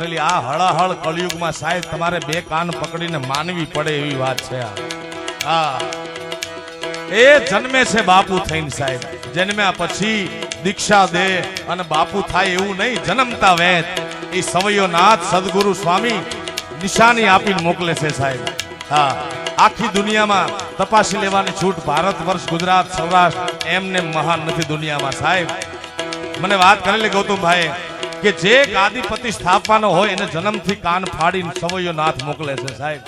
આ હળાહળ કળિયુગમાં સાહેબ તમારે બે કાન પકડીને માનવી પડે એવી વાત છે આ એ જન્મે છે બાપુ થઈને સાહેબ, જન્મ્યા પછી દીક્ષા દે અને બાપુ થાય એવું નહીં, જન્મતા વેત એ સવૈયો નાથ સદગુરુ સ્વામી નિશાની આપીને મોકલે છે સાહેબ. હા, આખી દુનિયામાં તપાસી લેવાની છૂટ, ભારત વર્ષ, ગુજરાત, સૌરાષ્ટ્ર એમને મહાન નથી દુનિયામાં સાહેબ. મને વાત કરેલી ગૌતમભાઈ કે જે ગાદીપતિ સ્થાપવાનો હોય એને જન્મથી કાન ફાડીને સવૈયો નાથ મોકલે છે સાહેબ.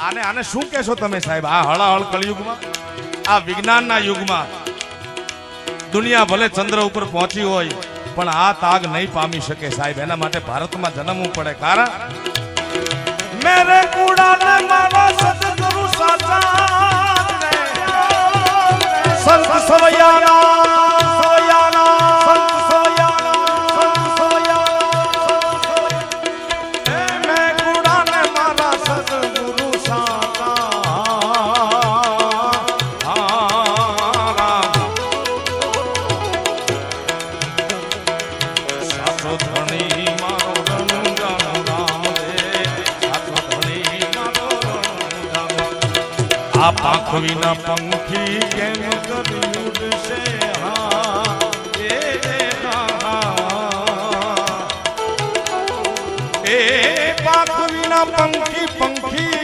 આને શું કહેશો તમે સાહેબ? આ હળાહળ કળિયુગમાં, આ વિજ્ઞાનના યુગમાં દુનિયા ભલે ચંદ્ર ઉપર પહોંચી હોય પણ આ તાગ નહીં પામી શકે સાહેબ. એના માટે ભારતમાં જન્મવું પડે. કારણ મેરે કુડાને મારા સદગુરુ સાચા સંત સવૈયાના આ પાંખ વિના પંખી કેમ કરી ઉડશે? એ પાંખ વિના પંખી